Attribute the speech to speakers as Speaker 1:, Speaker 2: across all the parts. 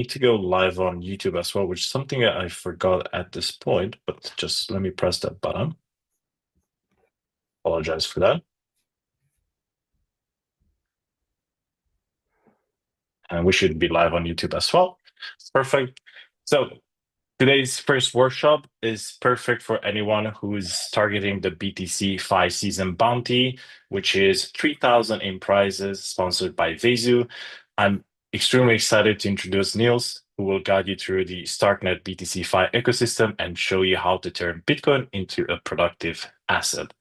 Speaker 1: need to go live on YouTube as well, which is something that I forgot at this point, but just let me press that button. Apologize for that. And we should be live on YouTube as well. Perfect. So today's first workshop is perfect for anyone who's targeting the BTCfi season bounty, which is 3,000 in prizes sponsored by Vezu. I'm extremely excited to introduce Nils, who will guide you through the Starknet BTCfi ecosystem and show you how to turn Bitcoin into a productive asset.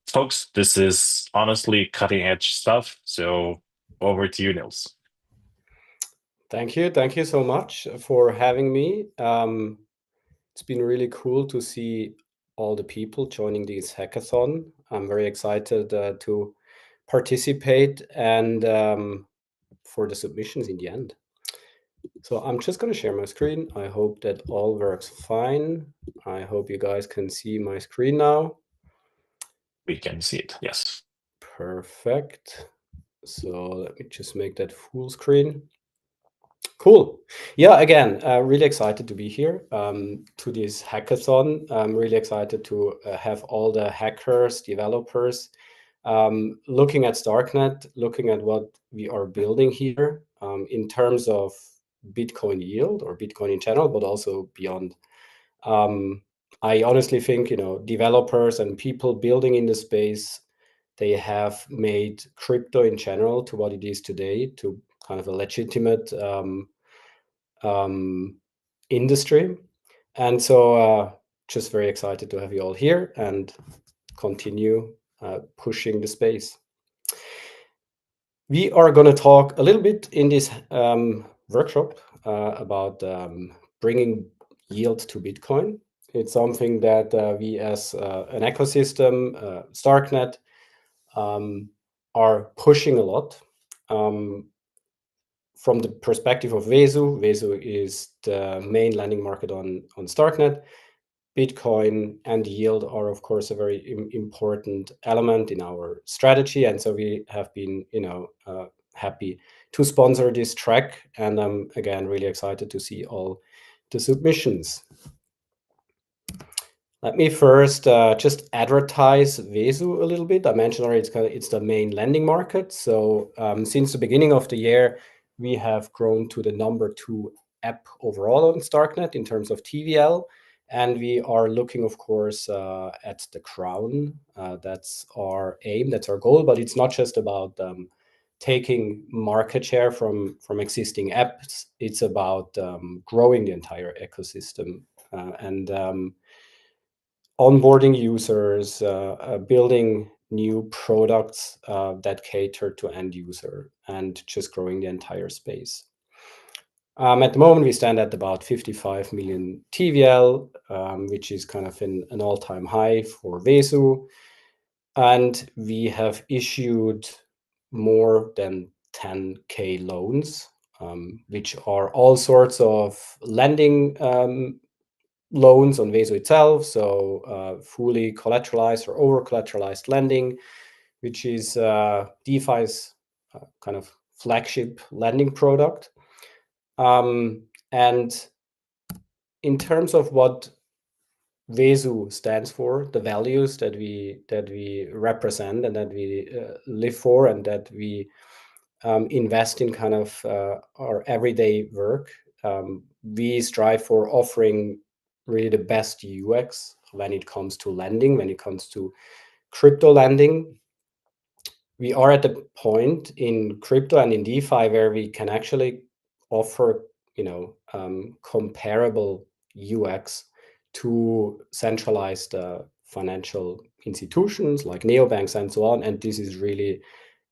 Speaker 1: Folks, this is honestly cutting edge stuff. So over to you, Nils.
Speaker 2: Thank you. Thank you so much for having me. It's been really cool to see all the people joining this hackathon. I'm very excited to participate and for the submissions in the end. So I'm just going to share my screen. I hope that all works fine. I hope you guys can see my screen now.
Speaker 1: We can see it, yes.
Speaker 2: Perfect. So let me just make that full screen. Cool. Yeah, again, really excited to be here to this hackathon. I'm really excited to have all the hackers, developers looking at Starknet, looking at what we are building here in terms of Bitcoin yield or Bitcoin in general, but also beyond. I honestly think, developers and people building in the space, they have made crypto in general to what it is today, to kind of a legitimate industry. And so just very excited to have you all here and continue pushing the space. We are going to talk a little bit in this workshop about bringing yield to Bitcoin. It's something that we as an ecosystem, Starknet, are pushing a lot. From the perspective of Vezu, Vezu is the main lending market on Starknet. Bitcoin and yield are, of course, a very important element in our strategy, and so we have been, happy to sponsor this track. And I'm again really excited to see all the submissions. Let me first just advertise Vezu a little bit. I mentioned already it's the main lending market. So since the beginning of the year, we have grown to the #2 app overall on Starknet in terms of TVL. And we are looking, of course, at the crown. That's our aim, that's our goal. But it's not just about taking market share from existing apps. It's about growing the entire ecosystem and onboarding users, building new products that cater to end user, and just growing the entire space. At the moment, we stand at about 55 million TVL, which is kind of an all-time high for Vezu. And we have issued more than 10K loans, which are all sorts of lending loans on Vezu itself, so fully collateralized or over-collateralized lending, which is DeFi's kind of flagship lending product. And in terms of what Vezu stands for, the values that we represent and that we live for, and that we invest in kind of our everyday work, we strive for offering really the best UX when it comes to lending, when it comes to crypto lending. We are at the point in crypto and in DeFi where we can actually offer, comparable UX to centralized financial institutions like neobanks and so on. And this is really,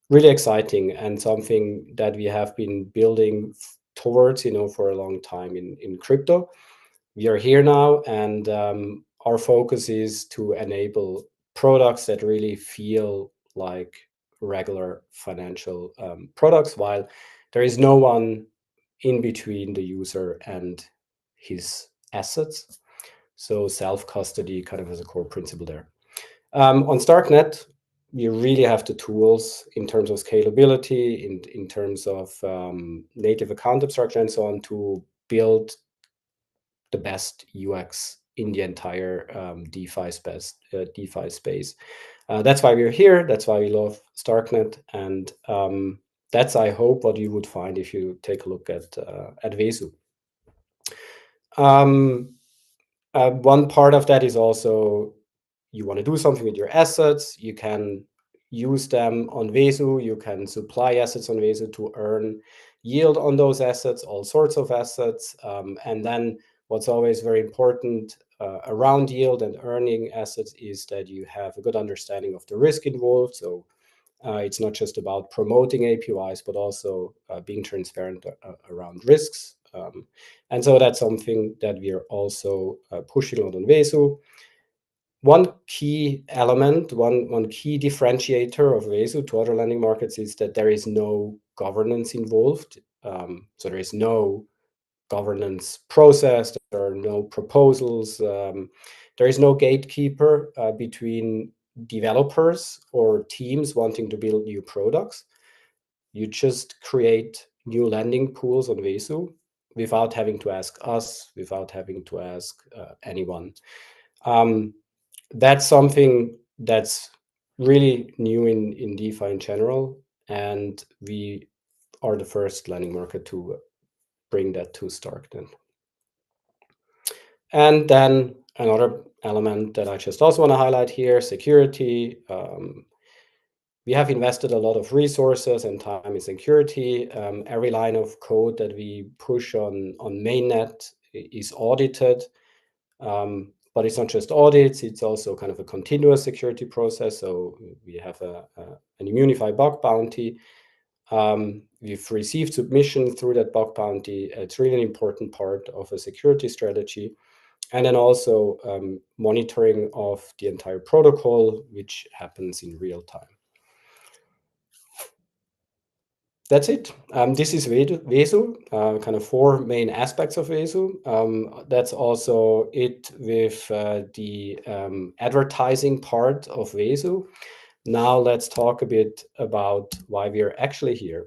Speaker 2: really exciting and something that we have been building towards, for a long time in crypto. We are here now, and our focus is to enable products that really feel like regular financial products, while there is no one in between the user and his assets. So self-custody kind of as a core principle there. On Starknet, you really have the tools in terms of scalability, in terms of native account abstraction and so on, to build the best UX in the entire DeFi space. That's why we're here. That's why we love Starknet, and that's, I hope, what you would find if you take a look at Vesu. One part of that is also, you want to do something with your assets, you can use them on Vesu, you can supply assets on Vesu to earn yield on those assets, all sorts of assets. And then what's always very important around yield and earning assets is that you have a good understanding of the risk involved. So it's not just about promoting APIs, but also being transparent around risks. And so that's something that we are also pushing on Vesu. One key element, one key differentiator of Vesu to other lending markets is that there is no governance involved. So there is no governance process, there are no proposals, there is no gatekeeper between developers or teams wanting to build new products. You just create new lending pools on Vesu without having to ask us, without having to ask anyone. That's something that's really new in DeFi in general, and we are the first lending market to bring that to Starknet. And then another element that I just also want to highlight here, security. We have invested a lot of resources and time in security. Every line of code that we push on mainnet is audited. But it's not just audits, it's also kind of a continuous security process. So we have an immunified bug bounty. We've received submission through that bug bounty. It's really an important part of a security strategy. And then also monitoring of the entire protocol, which happens in real time. That's it. This is Vesu, kind of four main aspects of Vesu. That's also it with the advertising part of Vesu. Now let's talk a bit about why we are actually here.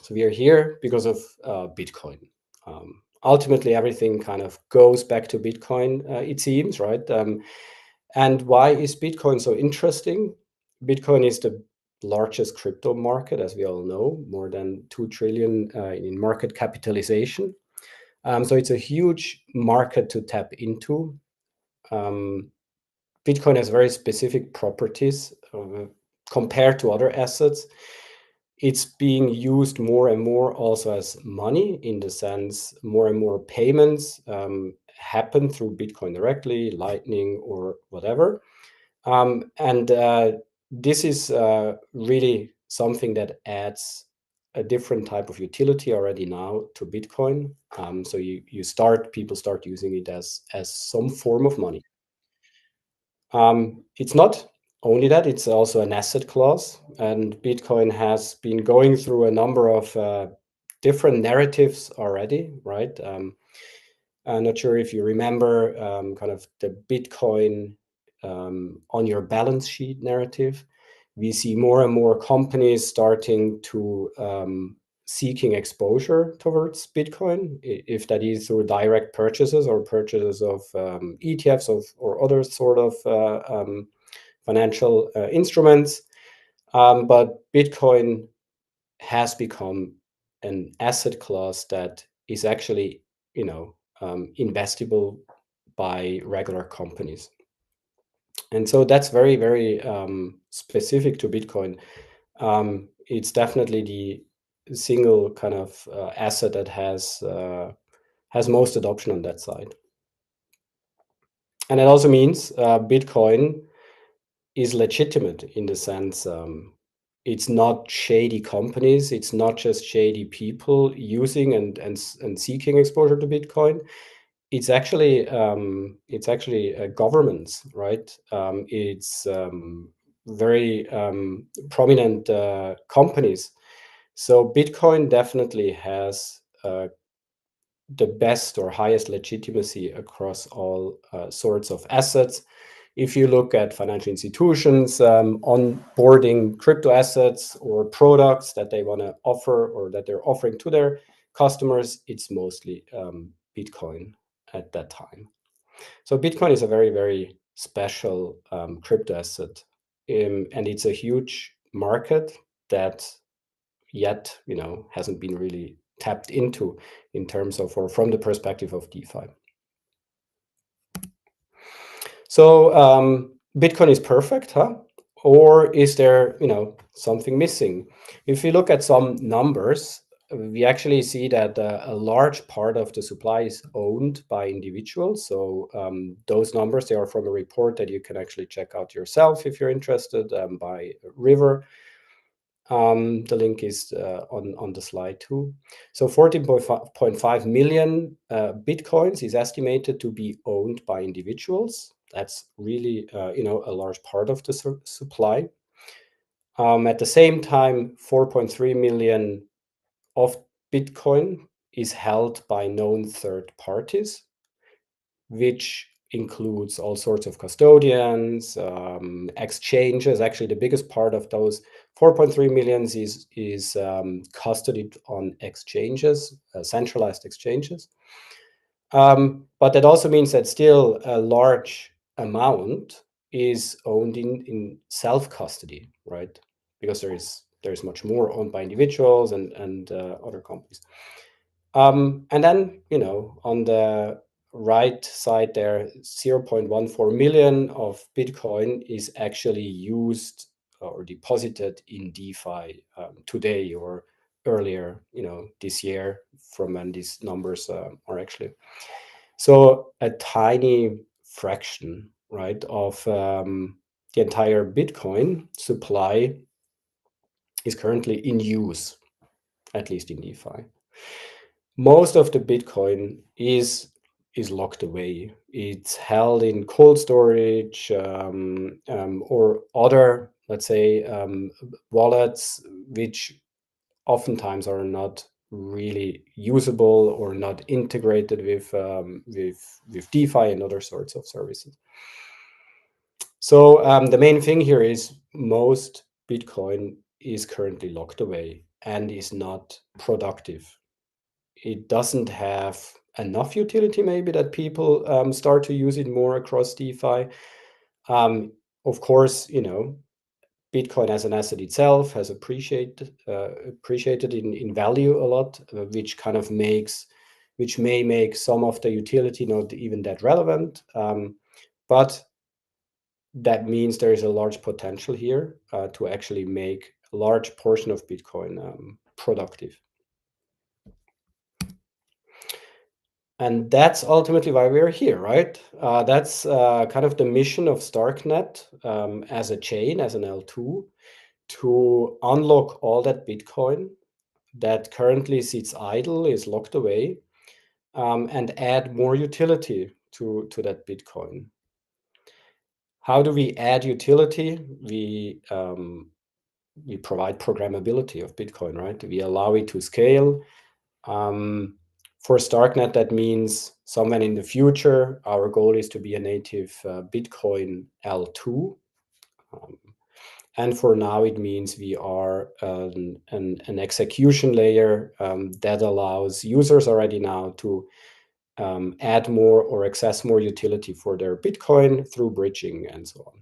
Speaker 2: So we are here because of Bitcoin. Ultimately, everything kind of goes back to Bitcoin, it seems, right? And why is Bitcoin so interesting? Bitcoin is the largest crypto market, as we all know, more than 2 trillion in market capitalization. So it's a huge market to tap into. Bitcoin has very specific properties compared to other assets. It's being used more and more also as money, in the sense more and more payments happen through Bitcoin directly, Lightning or whatever. And this is really something that adds a different type of utility already now to Bitcoin. So people start using it as some form of money. It's not only that, it's also an asset class, and Bitcoin has been going through a number of different narratives already, right? I'm not sure if you remember kind of the Bitcoin on your balance sheet narrative. We see more and more companies starting to seeking exposure towards Bitcoin, if that is through direct purchases or purchases of ETFs or other sort of financial instruments. But Bitcoin has become an asset class that is actually, investable by regular companies. And so that's very, very specific to Bitcoin. It's definitely the single kind of asset that has most adoption on that side. And it also means Bitcoin is legitimate in the sense it's not shady companies, it's not just shady people using and seeking exposure to Bitcoin. It's actually governments, right? It's very prominent companies. So Bitcoin definitely has the best or highest legitimacy across all sorts of assets. if you look at financial institutions onboarding crypto assets or products that they want to offer or that they're offering to their customers, it's mostly Bitcoin at that time. So Bitcoin is a very, very special crypto asset, and it's a huge market that yet, hasn't been really tapped into in terms of, or from the perspective of DeFi. So Bitcoin is perfect, huh? Or is there, something missing? If we look at some numbers, we actually see that a large part of the supply is owned by individuals. So those numbers, they are from a report that you can actually check out yourself if you're interested, by River. The link is on the slide too. So 14.5 million Bitcoins is estimated to be owned by individuals. That's really, a large part of the supply. At the same time, 4.3 million of Bitcoin is held by known third parties, which includes all sorts of custodians, exchanges. Actually, the biggest part of those 4.3 millions is custodied on exchanges, centralized exchanges. But that also means that still a large amount is owned in self-custody, right? Because there's much more owned by individuals and other companies. And then, on the right side there, 0.14 million of Bitcoin is actually used or deposited in DeFi today or earlier, this year, from when these numbers are actually. So a tiny fraction, right, of the entire Bitcoin supply is currently in use, at least in DeFi. Most of the Bitcoin is locked away. It's held in cold storage or other, let's say, wallets, which oftentimes are not really usable or not integrated with DeFi and other sorts of services. So the main thing here is most Bitcoin is currently locked away and is not productive. It doesn't have enough utility, maybe, that people start to use it more across DeFi. Of course, Bitcoin as an asset itself has appreciated in value a lot, which may make some of the utility not even that relevant. But that means there is a large potential here to actually make a large portion of Bitcoin productive. And that's ultimately why we're here, right? That's kind of the mission of Starknet as a chain, as an L2, to unlock all that Bitcoin that currently sits idle, is locked away, and add more utility to that Bitcoin. How do we add utility? We provide programmability of Bitcoin, right? We allow it to scale. For Starknet, that means somewhere in the future, our goal is to be a native Bitcoin L2. And for now, it means we are an execution layer that allows users already now to add more or access more utility for their Bitcoin through bridging and so on.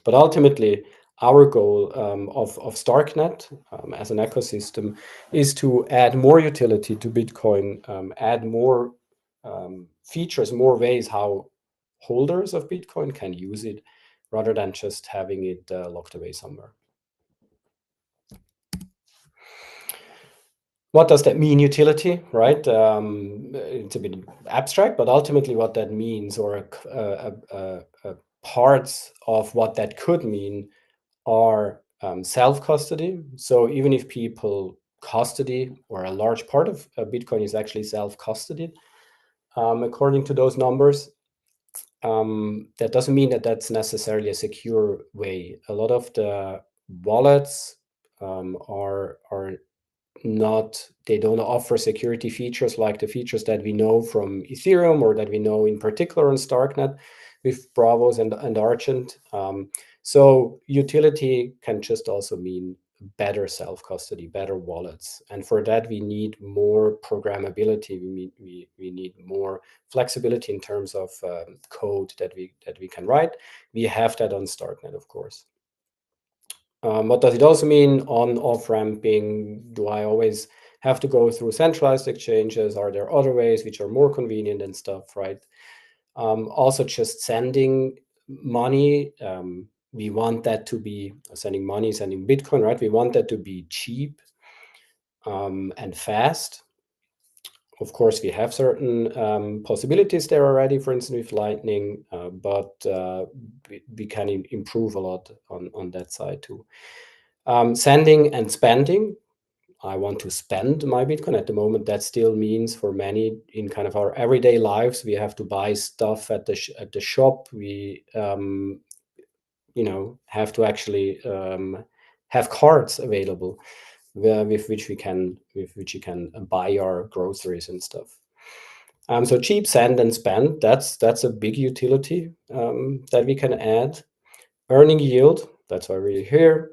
Speaker 2: But ultimately, our goal of Starknet as an ecosystem is to add more utility to Bitcoin, add more features, more ways how holders of Bitcoin can use it, rather than just having it locked away somewhere. What does that mean, utility, right? It's a bit abstract, but ultimately what that means, or parts of what that could mean, are self-custody. So even if people custody, or a large part of Bitcoin is actually self-custodied, according to those numbers, that doesn't mean that that's necessarily a secure way. A lot of the wallets are not, they don't offer security features like the features that we know from Ethereum, or that we know in particular on Starknet. with Bravos and Argent. So utility can just also mean better self-custody, better wallets. And for that, we need more programmability. We need more flexibility in terms of code that we can write. We have that on Starknet, of course. What does it also mean? On off ramping? Do I always have to go through centralized exchanges? Are there other ways which are more convenient and stuff, right? Also, just sending money. We want that to be sending money, sending Bitcoin, right? We want that to be cheap and fast. Of course, we have certain possibilities there already, for instance, with Lightning, but we can improve a lot on that side too. Sending and spending. I want to spend my Bitcoin at the moment. That still means for many in kind of our everyday lives, we have to buy stuff at the shop. We have to actually have cards available with which you can buy our groceries and stuff. So cheap, send and spend. That's a big utility that we can add. Earning yield. That's why we're here.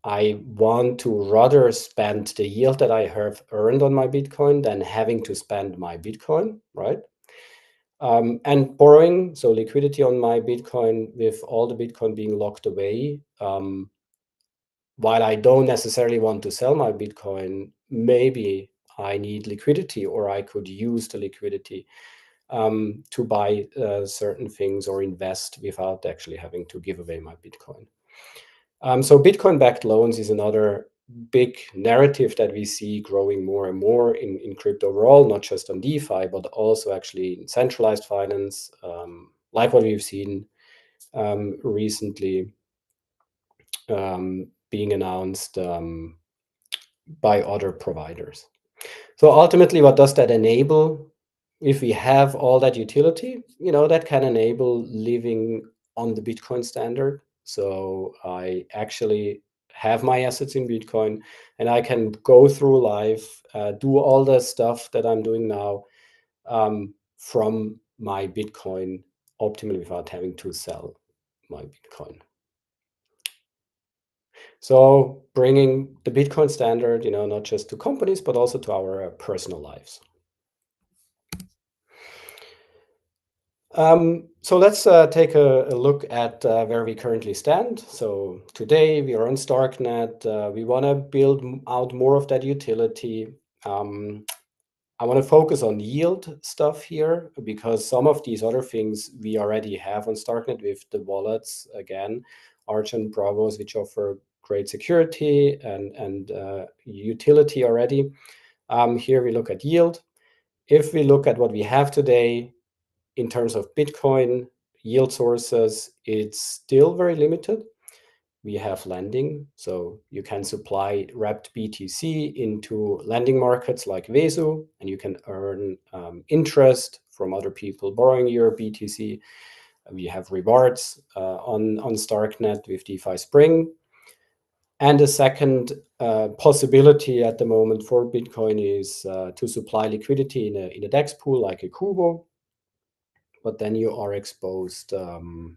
Speaker 2: I want to rather spend the yield that I have earned on my Bitcoin than having to spend my Bitcoin, right? And borrowing, so liquidity on my Bitcoin with all the Bitcoin being locked away. While I don't necessarily want to sell my Bitcoin, maybe I need liquidity, or I could use the liquidity to buy certain things or invest without actually having to give away my Bitcoin. So Bitcoin-backed loans is another big narrative that we see growing more and more in crypto overall, not just on DeFi, but also actually in centralized finance, like what we've seen recently being announced by other providers. So ultimately, what does that enable? If we have all that utility, that can enable living on the Bitcoin standard. So I actually have my assets in Bitcoin, and I can go through life, do all the stuff that I'm doing now from my Bitcoin optimally without having to sell my Bitcoin. So bringing the Bitcoin standard, not just to companies, but also to our personal lives. So let's take a look at where we currently stand. So today we are on Starknet. We want to build out more of that utility. I want to focus on yield stuff here because some of these other things we already have on Starknet with the wallets, again, Argent, Bravos, which offer great security and utility already. Here we look at yield. If we look at what we have today, in terms of Bitcoin yield sources, it's still very limited. We have lending, so you can supply wrapped BTC into lending markets like Vesu, and you can earn interest from other people borrowing your BTC. We have rewards on Starknet with DeFi Spring. And the second possibility at the moment for Bitcoin is to supply liquidity in a DEX pool like a Kubo. But then you are exposed to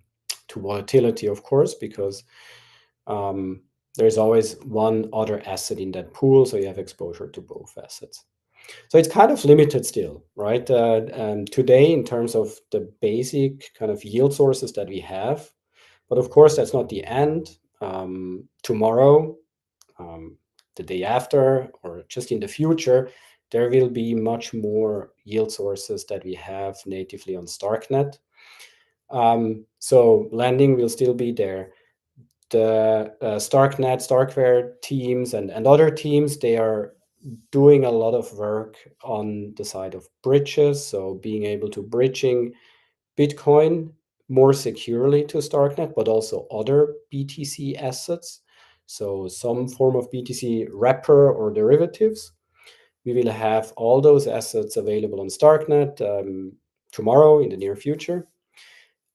Speaker 2: volatility, of course, because there's always one other asset in that pool, so you have exposure to both assets. So it's kind of limited still, right? Today, in terms of the basic kind of yield sources that we have, but of course, that's not the end. Tomorrow, the day after, or just in the future, there will be much more yield sources that we have natively on Starknet. So lending will still be there. The Starknet, Starkware teams and other teams, they are doing a lot of work on the side of bridges. So being able to bridging Bitcoin more securely to Starknet, but also other BTC assets. So some form of BTC wrapper or derivatives. We will have all those assets available on Starknet tomorrow in the near future.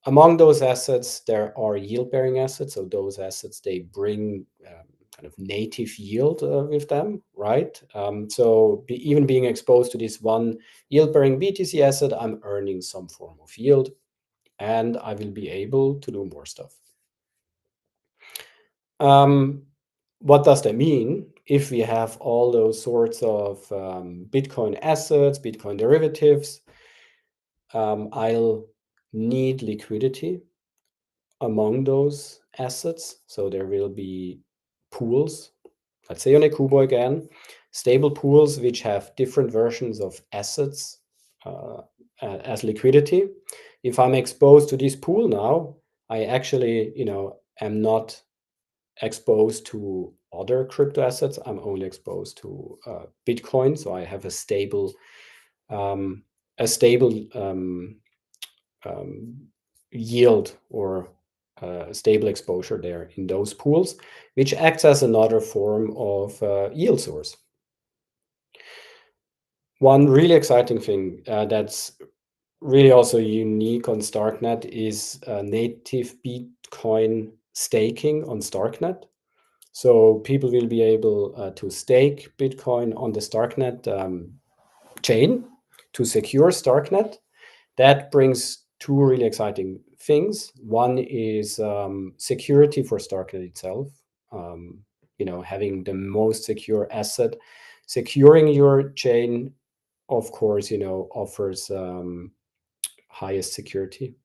Speaker 2: Among those assets, there are yield-bearing assets. So those assets, they bring kind of native yield with them, right? So even being exposed to this one yield-bearing BTC asset, I'm earning some form of yield. and I will be able to do more stuff. What does that mean? If we have all those sorts of Bitcoin assets, Bitcoin derivatives, I'll need liquidity among those assets. So there will be pools, let's say on a Kubo again, stable pools which have different versions of assets as liquidity. If I'm exposed to this pool now, I actually, am not exposed to other crypto assets. I'm only exposed to Bitcoin. So I have a stable yield or stable exposure there in those pools, which acts as another form of yield source. One really exciting thing that's really also unique on Starknet is native Bitcoin staking on Starknet. So people will be able to stake Bitcoin on the Starknet chain to secure Starknet. That brings two really exciting things. One is security for Starknet itself. Having the most secure asset, securing your chain, of course, offers highest security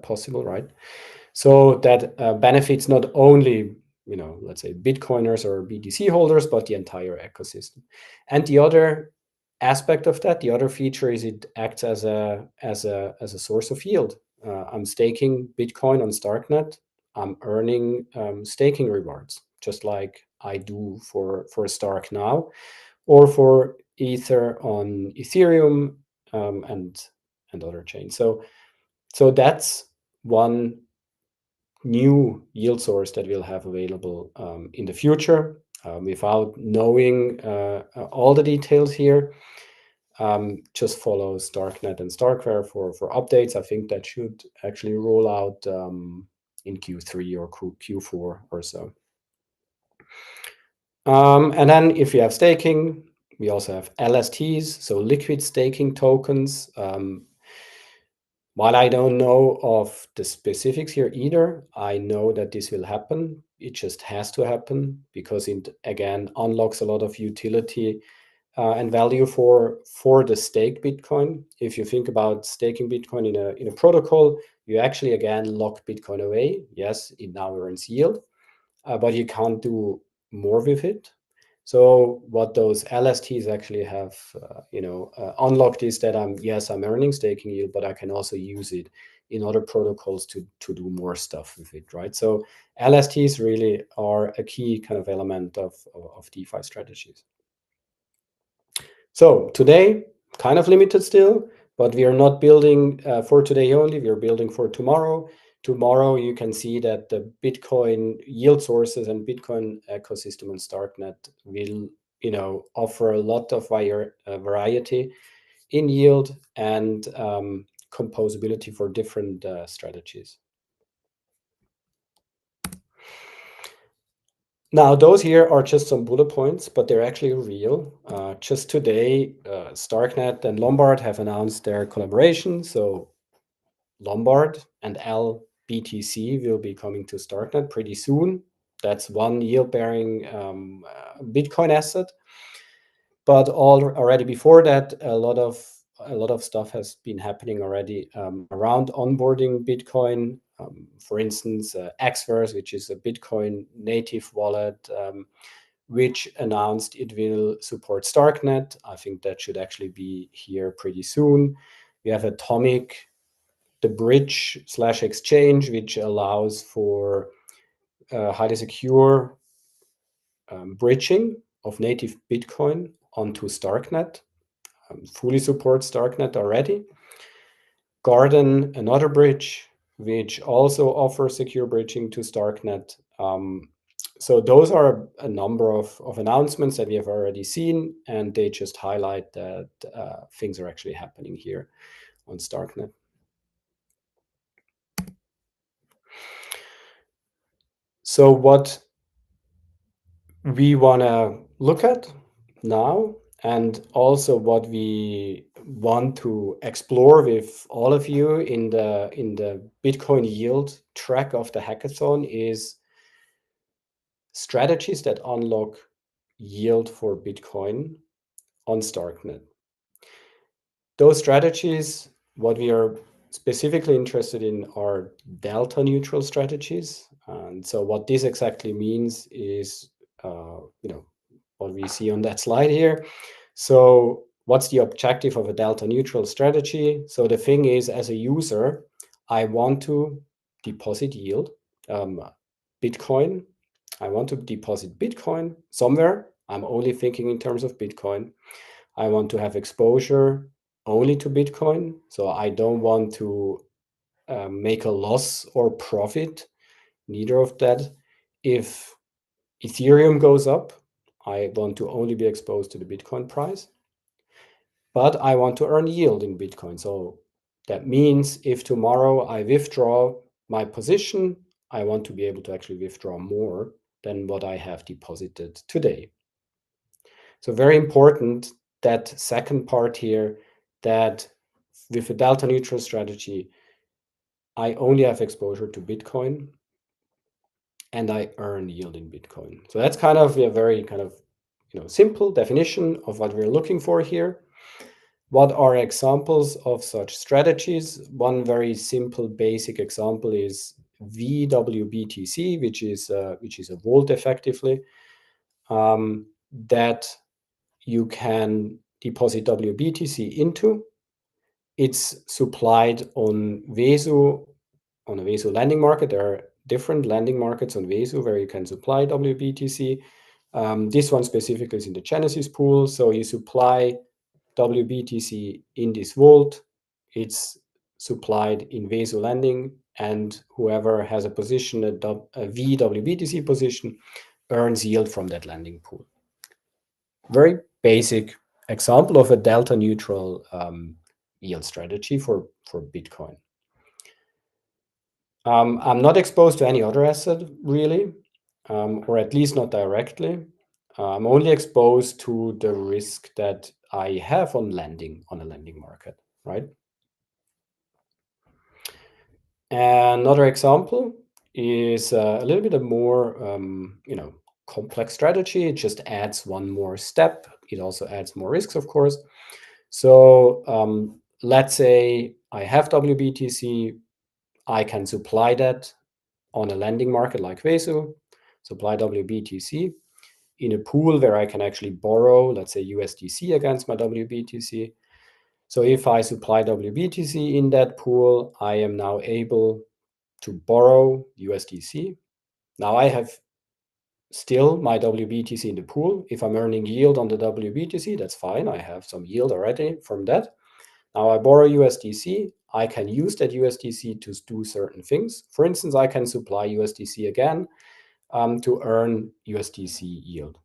Speaker 2: possible, right? So that benefits not only, let's say Bitcoiners or BTC holders, but the entire ecosystem. And the other aspect of that, the other feature is it acts as a source of yield. I'm staking Bitcoin on Starknet. I'm earning staking rewards, just like I do for Stark now, or for Ether on Ethereum and other chains. So that's one new yield source that we'll have available in the future. Without knowing all the details here, just follow Starknet and Starkware for updates. I think that should actually roll out in Q3 or Q4 or so. And then if you have staking, we also have LSTs, so liquid staking tokens. While I don't know of the specifics here either, I know that this will happen. It just has to happen because it, again, unlocks a lot of utility and value for the stake Bitcoin. If you think about staking Bitcoin in a protocol, you actually, again, lock Bitcoin away. Yes, it now earns yield, but you can't do more with it. So what those LSTs actually have, unlocked is that I'm earning staking yield, but I can also use it in other protocols to do more stuff with it, right? So LSTs really are a key kind of element of DeFi strategies. So today, kind of limited still, but we are not building for today only. We are building for tomorrow. Tomorrow, you can see that the Bitcoin yield sources and Bitcoin ecosystem on Starknet will, offer a lot of variety in yield and composability for different strategies. Now, those here are just some bullet points, but they're actually real. Just today, Starknet and Lombard have announced their collaboration. So Lombard and LBTC will be coming to Starknet pretty soon. That's one yield-bearing Bitcoin asset. But already before that, a lot of stuff has been happening already around onboarding Bitcoin. For instance, Xverse, which is a Bitcoin native wallet, which announced it will support Starknet. I think that should actually be here pretty soon. We have Atomic, the bridge/exchange, which allows for highly secure bridging of native Bitcoin onto Starknet. Fully supports Starknet already. Garden, another bridge, which also offers secure bridging to Starknet. So those are a number of announcements that we have already seen, and they just highlight that things are actually happening here on Starknet. So what we want to look at now, and also what we want to explore with all of you in the Bitcoin yield track of the hackathon is strategies that unlock yield for Bitcoin on Starknet. Those strategies, what we are specifically interested in are delta neutral strategies. And so what this exactly means is, what we see on that slide here. So what's the objective of a delta neutral strategy? So the thing is, as a user, I want to deposit yield, Bitcoin. I want to deposit Bitcoin somewhere. I'm only thinking in terms of Bitcoin. I want to have exposure only to Bitcoin. So I don't want to make a loss or profit, neither of that. If Ethereum goes up, I want to only be exposed to the Bitcoin price, but I want to earn yield in Bitcoin. So that means if tomorrow I withdraw my position, I want to be able to actually withdraw more than what I have deposited today. So very important, that second part here, that with a delta neutral strategy, I only have exposure to Bitcoin and I earn yield in Bitcoin. So that's kind of a very kind of simple definition of what we're looking for here. What are examples of such strategies? One very simple basic example is VWBTC, which is a vault effectively, that you can deposit WBTC into. It's supplied on Vesu, on a Vesu lending market. There are different lending markets on Vesu where you can supply WBTC. This one specifically is in the Genesis pool. So you supply WBTC in this vault. It's supplied in Vesu lending, and whoever has a position, a VWBTC position, earns yield from that lending pool. Very basic example of a delta neutral yield strategy for Bitcoin. I'm not exposed to any other asset really, or at least not directly. I'm only exposed to the risk that I have on lending on a lending market, right? Another example is a little bit of more, complex strategy. It just adds one more step. It also adds more risks, of course. So let's say I have WBTC. I can supply that on a lending market like Vesu, supply WBTC in a pool where I can actually borrow, let's say USDC against my WBTC. So if I supply WBTC in that pool, I am now able to borrow USDC. Now I have still my WBTC in the pool. If I'm earning yield on the WBTC, that's fine. I have some yield already from that. Now I borrow USDC. I can use that USDC to do certain things. For instance, I can supply USDC again to earn USDC yield.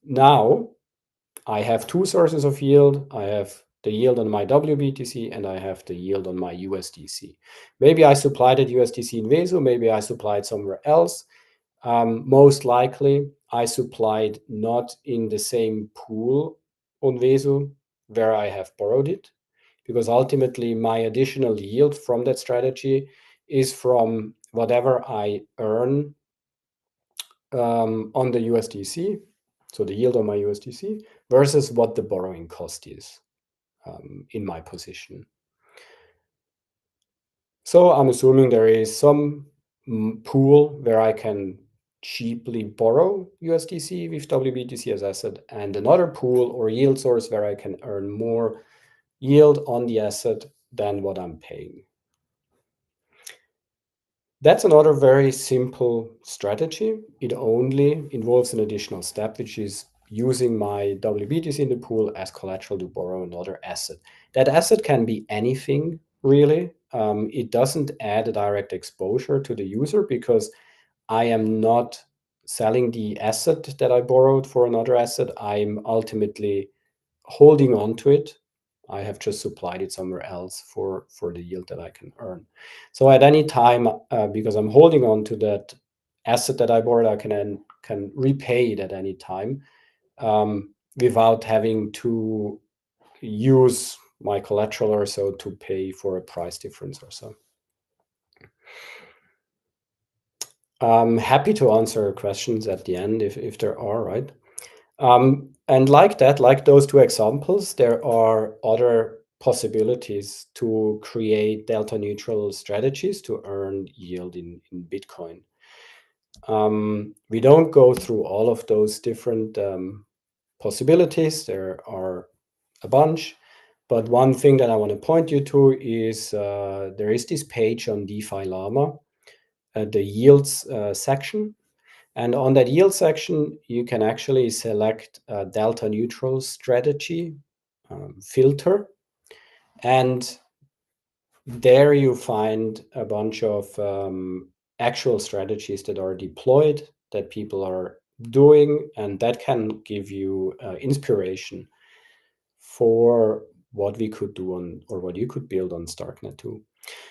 Speaker 2: Now I have two sources of yield. I have the yield on my WBTC and I have the yield on my USDC. Maybe I supplied it USDC in Vesu, maybe I supplied somewhere else. Most likely I supplied not in the same pool on Vesu where I have borrowed it, because ultimately my additional yield from that strategy is from whatever I earn on the USDC, so the yield on my USDC, versus what the borrowing cost is in my position. So I'm assuming there is some pool where I can cheaply borrow USDC with WBTC as asset, and another pool or yield source where I can earn more yield on the asset than what I'm paying. That's another very simple strategy. It only involves an additional step, which is using my WBTC in the pool as collateral to borrow another asset. That asset can be anything, really. It doesn't add a direct exposure to the user because I am not selling the asset that I borrowed for another asset. I'm ultimately holding on to it. I have just supplied it somewhere else for the yield that I can earn. So at any time, because I'm holding on to that asset that I borrowed, I can repay it at any time without having to use my collateral or so to pay for a price difference or so. I'm happy to answer questions at the end if there are, right? And like that, like those two examples, there are other possibilities to create delta neutral strategies to earn yield in Bitcoin. We don't go through all of those different possibilities. There are a bunch, but one thing that I want to point you to is there is this page on DeFi Llama, the yields section. And on that yield section, you can actually select a delta neutral strategy filter. And there you find a bunch of actual strategies that are deployed, that people are doing, and that can give you inspiration for what we could do on, or what you could build on Starknet too.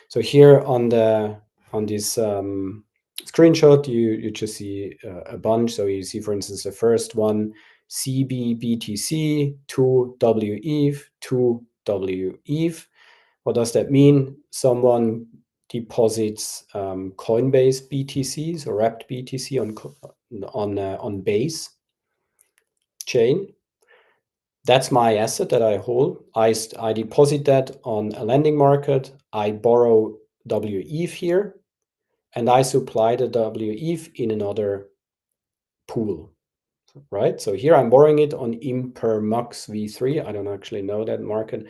Speaker 2: So here on this screenshot, you just see a bunch. So you see, for instance, the first one, CBBTC, 2 WETH, 2 WETH. What does that mean? Someone deposits Coinbase BTCs or wrapped BTC on Base chain. That's my asset that I hold. I deposit that on a lending market. I borrow WETH here, and I supply the WETH in another pool, right? So here I'm borrowing it on Impermux V3. I don't actually know that market.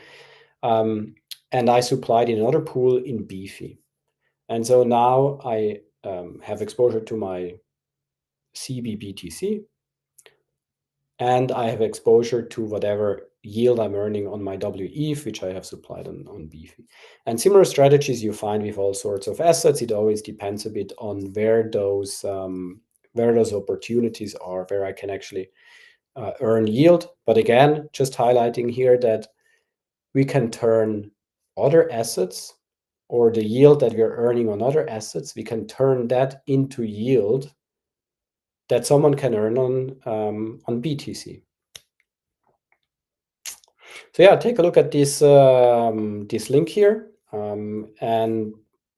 Speaker 2: And I supplied in another pool in Beefy. And so now I have exposure to my CBBTC, and I have exposure to whatever yield I'm earning on my WETH, which I have supplied on Beefy. And similar strategies you find with all sorts of assets. It always depends a bit on where those opportunities are, where I can actually earn yield. But again, just highlighting here that we can turn other assets, or the yield that we're earning on other assets, we can turn that into yield that someone can earn on BTC. So yeah, take a look at this this link here, and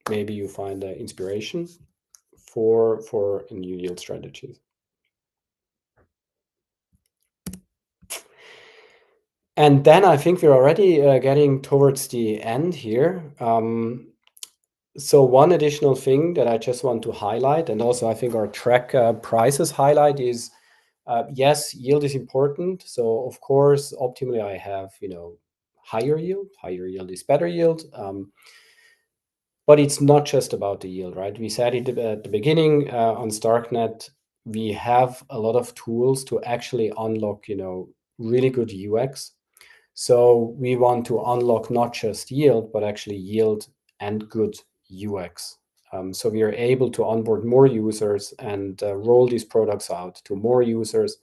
Speaker 2: maybe you find inspiration for new yield strategies. And then I think we're already getting towards the end here. So one additional thing that I just want to highlight, and also I think our track prices highlight, is yes, yield is important. So of course, optimally I have, higher yield. Higher yield is better yield. But it's not just about the yield, right? We said it at the beginning on Starknet, we have a lot of tools to actually unlock, really good UX. So we want to unlock not just yield, but actually yield and good UX. So we are able to onboard more users and roll these products out to more users.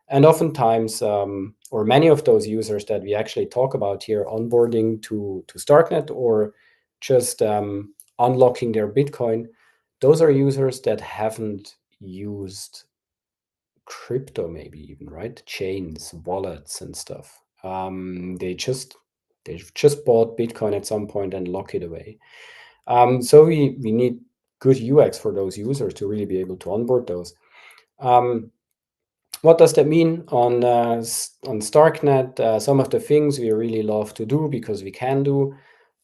Speaker 2: And oftentimes, or many of those users that we actually talk about here, onboarding to Starknet or just unlocking their Bitcoin, those are users that haven't used crypto, maybe even, right? Chains, wallets, and stuff. They've just bought Bitcoin at some point and lock it away. So we need good UX for those users to really be able to onboard those. What does that mean on Starknet? Some of the things we really love to do, because we can do,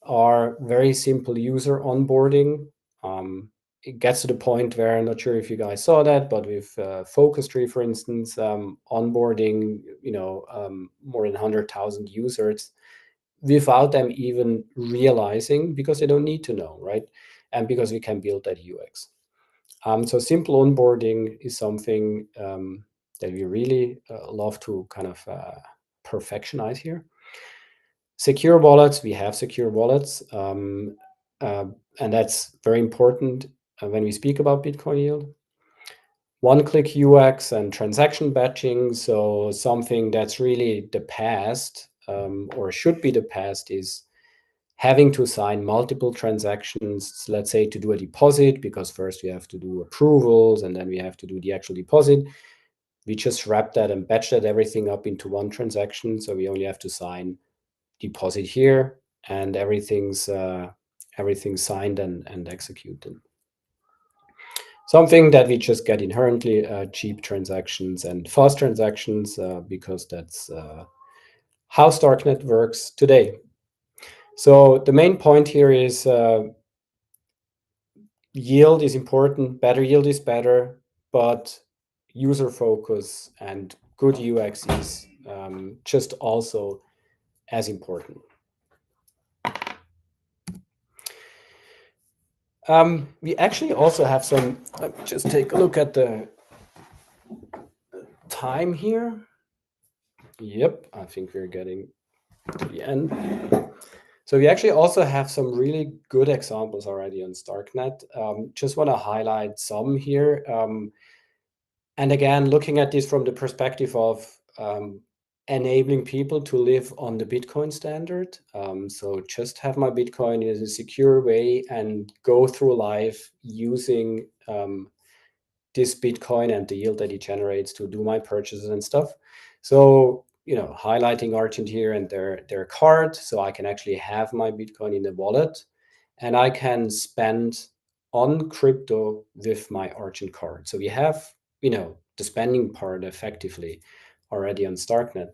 Speaker 2: are very simple user onboarding. It gets to the point where, I'm not sure if you guys saw that, but with Focus Tree, for instance, onboarding, more than 100,000 users without them even realizing, because they don't need to know, right? And because we can build that UX. So simple onboarding is something that we really love to kind of perfectionize here. Secure wallets, we have secure wallets, and that's very important when we speak about Bitcoin yield. One-click UX and transaction batching, so something that's really the past, or should be the past, is having to sign multiple transactions, let's say to do a deposit, because first we have to do approvals and then we have to do the actual deposit. we just wrap that and batch that everything up into one transaction. So we only have to sign deposit here, and everything's signed and executed. Something that we just get inherently cheap transactions and fast transactions because that's how Starknet works today. So the main point here is yield is important, better yield is better, but user focus and good UX is just also as important. We actually also have some, let me just take a look at the time here. Yep, I think we're getting to the end. So we actually also have some really good examples already on Starknet. Just want to highlight some here. And again, looking at this from the perspective of enabling people to live on the Bitcoin standard. So just have my Bitcoin in a secure way and go through life using this Bitcoin and the yield that it generates to do my purchases and stuff. So, highlighting Argent here and their card, so I can actually have my Bitcoin in the wallet and I can spend on crypto with my Argent card. So we have, the spending part effectively already on Starknet.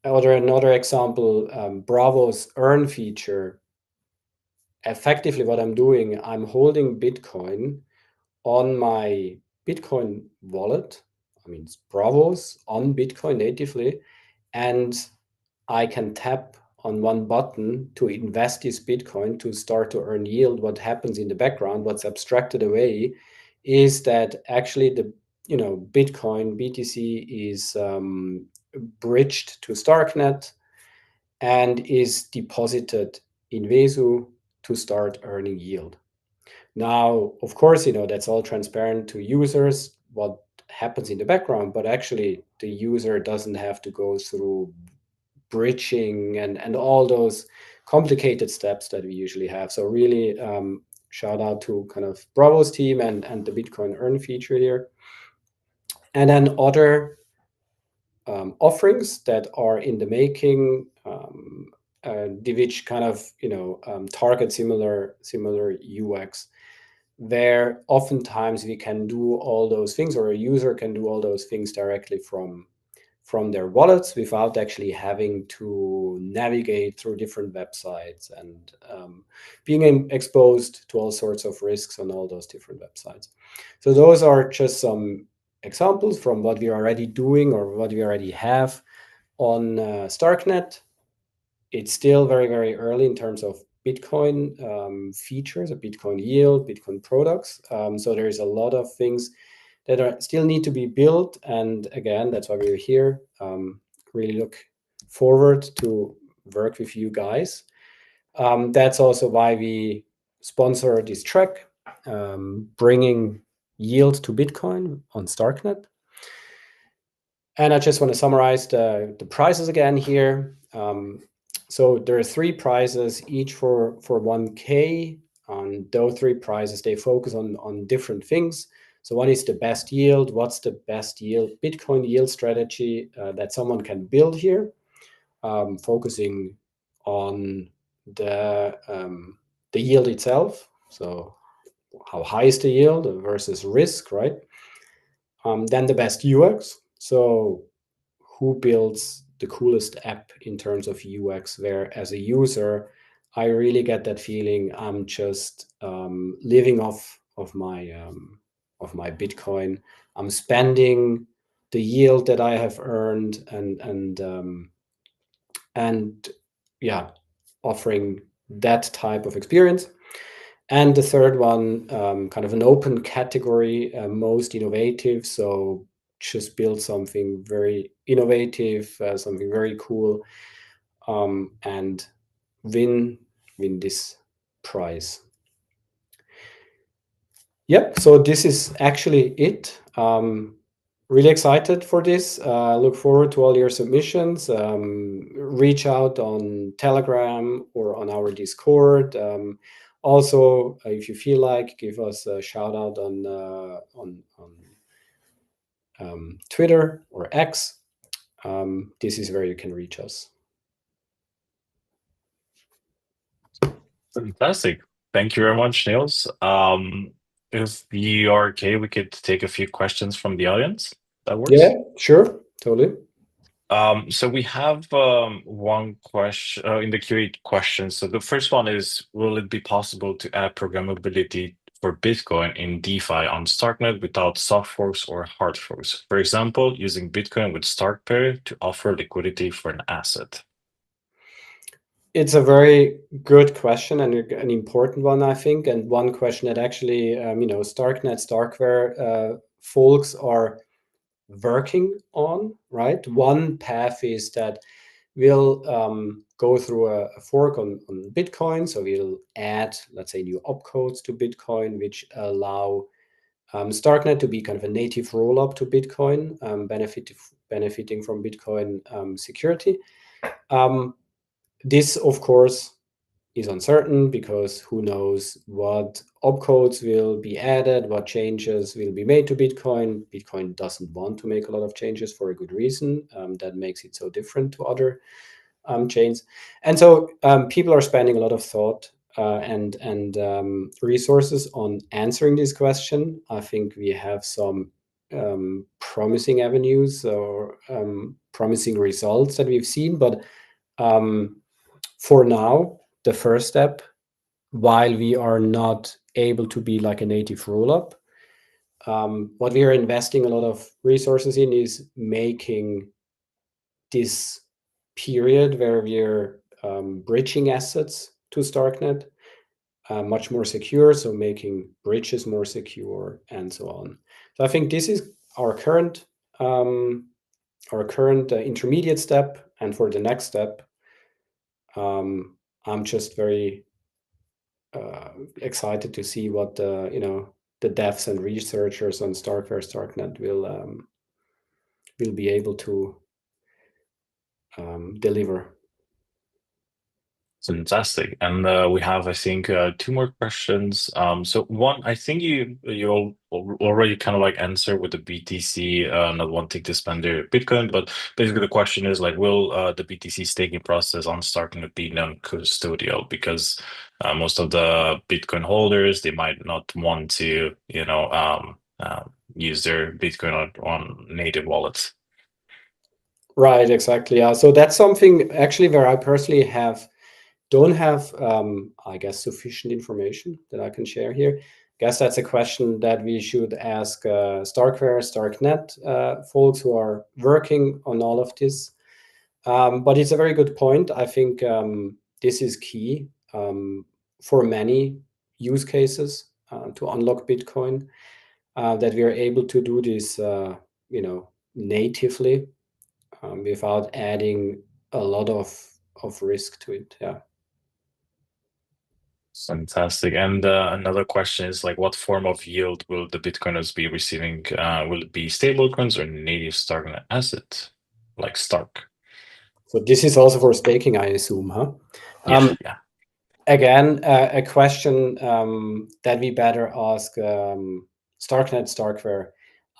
Speaker 2: Another example, Bravo's earn feature. Effectively, what I'm doing, I'm holding Bitcoin on my Bitcoin wallet. I mean, it's Bravos on Bitcoin natively, and I can tap on one button to invest this Bitcoin to start to earn yield. What happens in the background, what's abstracted away, is that actually the Bitcoin BTC is bridged to Starknet and is deposited in Vesu to start earning yield. Now, of course, that's all transparent to users, what happens in the background, but actually the user doesn't have to go through bridging and all those complicated steps that we usually have. So really shout out to kind of Bravo's team and the Bitcoin Earn feature here. And then other offerings that are in the making, which kind of target similar UX, where oftentimes we can do all those things, or a user can do all those things directly from their wallets without actually having to navigate through different websites and being exposed to all sorts of risks on all those different websites. So those are just some examples from what we are already doing or what we already have on Starknet. It's still very, very early in terms of Bitcoin features, a Bitcoin yield, Bitcoin products. So there's a lot of things that still need to be built. And again, that's why we're here. Really look forward to work with you guys. That's also why we sponsor this track, bringing yield to Bitcoin on Starknet. And I just want to summarize the prizes again here. So there are 3 prizes, each for 1K. Those 3 prizes, they focus on different things. So one is the best yield. What's the best yield, Bitcoin yield strategy that someone can build here, focusing on the yield itself. So how high is the yield versus risk, right? Then the best UX. So who builds the coolest app in terms of UX, where as a user, I really get that feeling I'm just living off of my Bitcoin. I'm spending the yield that I have earned and yeah, offering that type of experience. And the third one, kind of an open category, most innovative. So just build something very innovative, something very cool, and win this prize. Yep. So this is actually it. Really excited for this. Look forward to all your submissions. Reach out on Telegram or on our Discord. Also, if you feel like, give us a shout out on Twitter or X. This is where you can reach us.
Speaker 1: Fantastic. Thank you very much, Nils. If you are okay, we could take a few questions from the audience. That works?
Speaker 2: Yeah, sure, totally.
Speaker 1: So we have one question in the Q&A question. So the first one is, will it be possible to add programmability for Bitcoin in DeFi on Starknet without soft forks or hard forks? For example, using Bitcoin with Stark pair to offer liquidity for an asset.
Speaker 2: It's a very good question and an important one, I think, and one question that actually, Starknet, Starkware folks are working on, right? One path is that we'll go through a fork on Bitcoin. So we'll add, let's say, new opcodes to Bitcoin, which allow Starknet to be kind of a native rollup to Bitcoin, benefiting from Bitcoin security. This, of course, is uncertain because who knows what opcodes will be added, what changes will be made to Bitcoin. Bitcoin doesn't want to make a lot of changes for a good reason. That makes it so different to other chains. And so people are spending a lot of thought and resources on answering this question. I think we have some promising avenues or promising results that we've seen, but for now, the first step, while we are not able to be like a native rollup, what we are investing a lot of resources in is making this period where we're bridging assets to Starknet much more secure, so making bridges more secure and so on. So I think this is our current intermediate step, and for the next step, I'm just very excited to see what the devs and researchers on Starkware Starknet will be able to deliver.
Speaker 1: Fantastic. And we have, I think, two more questions. So one, I think you already kind of like answer with the BTC not wanting to spend their Bitcoin, but basically the question is like, will the BTC staking process on Starknet be non-custodial? Because most of the Bitcoin holders, they might not want to, use their Bitcoin on native wallets.
Speaker 2: Right, exactly. Yeah. So that's something actually where I personally don't have, I guess, sufficient information that I can share here. I guess that's a question that we should ask Starkware, Starknet folks who are working on all of this. But it's a very good point. I think this is key for many use cases to unlock Bitcoin, that we are able to do this, natively without adding a lot of risk to it. Yeah.
Speaker 1: Fantastic. And another question is like, what form of yield will the Bitcoiners be receiving? Will it be stablecoins or native Starknet asset, like Stark?
Speaker 2: So this is also for staking, I assume, huh?
Speaker 1: Yeah.
Speaker 2: Again, a question that we better ask Starknet, Starkware.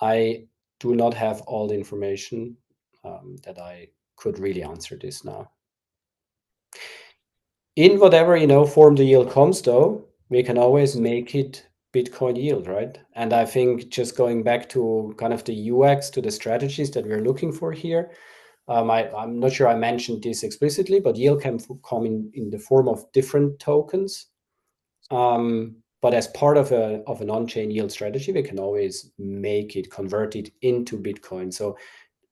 Speaker 2: I do not have all the information that I could really answer this now. In whatever form the yield comes, though, we can always make it Bitcoin yield, right? And I think just going back to kind of the UX, to the strategies that we're looking for here, I'm not sure I mentioned this explicitly, but yield can come in the form of different tokens. But as part of an on-chain yield strategy, we can always convert it into Bitcoin. So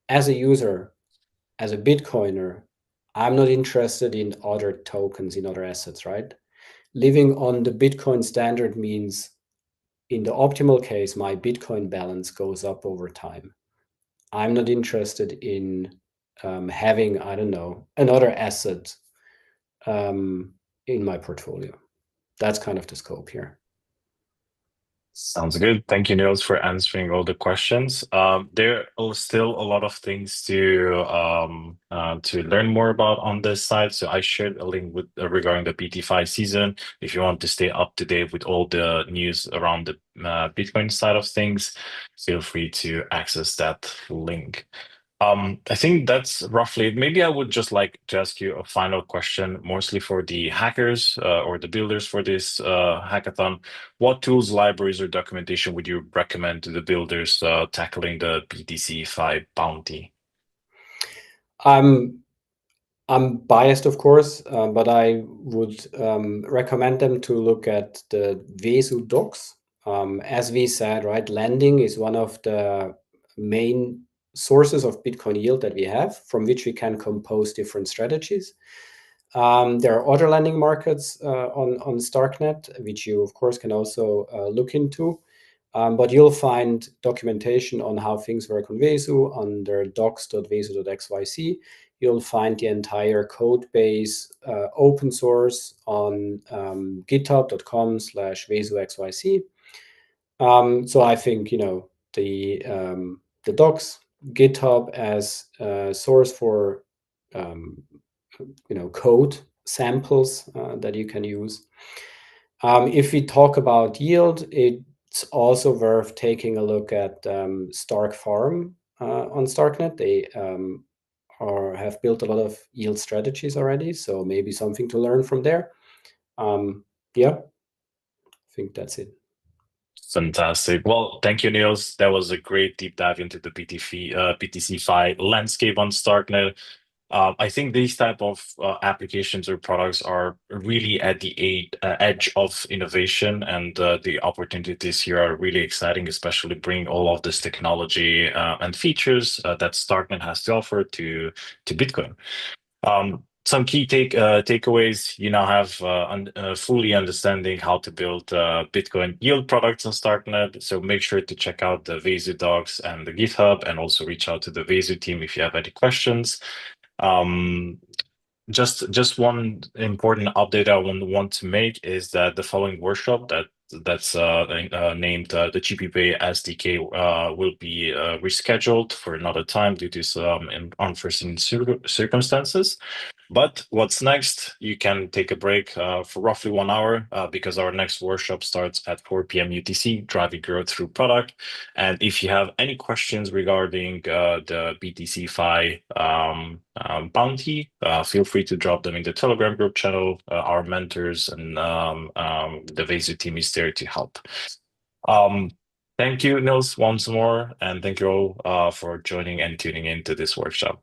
Speaker 2: as a user, as a Bitcoiner, I'm not interested in other tokens, in other assets, right? Living on the Bitcoin standard means, in the optimal case, my Bitcoin balance goes up over time. I'm not interested in having, I don't know, another asset in my portfolio. That's kind of the scope here.
Speaker 1: Sounds good. Thank you, Nils, for answering all the questions. There are still a lot of things to learn more about on this side. So I shared a link with regarding the BT5 season. If you want to stay up to date with all the news around the Bitcoin side of things, feel free to access that link. I think that's roughly it. Maybe I would just like to ask you a final question, mostly for the hackers or the builders for this hackathon. What tools, libraries, or documentation would you recommend to the builders tackling the BTC5 bounty?
Speaker 2: I'm I'm biased, of course, but I would recommend them to look at the Vesu docs. As we said, right, lending is one of the main sources of Bitcoin yield that we have, from which we can compose different strategies. There are other lending markets on Starknet, which you, of course, can also look into. But you'll find documentation on how things work on Vesu under docs.vesu.xyz. You'll find the entire code base open source on github.com/vesuxyz. So I think, the docs, GitHub as a source for code samples that you can use. If we talk about yield, it's also worth taking a look at Stark Farm on Starknet. They have built a lot of yield strategies already, so maybe something to learn from there. Yeah, I think that's it.
Speaker 1: Fantastic. Well, thank you, Niels. That was a great deep dive into the BTC-Fi landscape on Starknet. I think these type of applications or products are really at the edge of innovation, and the opportunities here are really exciting, especially bringing all of this technology and features that Starknet has to offer to Bitcoin. Some key takeaways: you now have fully understanding how to build Bitcoin yield products on Starknet. So make sure to check out the Vesu docs and the GitHub, and also reach out to the Vesu team if you have any questions. Um, just one important update I want to make is that the following workshop that's named the GPPay SDK will be rescheduled for another time due to some unforeseen circumstances. But what's next? You can take a break for roughly 1 hour because our next workshop starts at 4 p.m. UTC, driving growth through product. And if you have any questions regarding the BTC-Fi bounty, feel free to drop them in the Telegram group channel. Our mentors and the Vesu team is there to help. Um, Thank you, Nils, once more, and thank you all for joining and tuning into this workshop.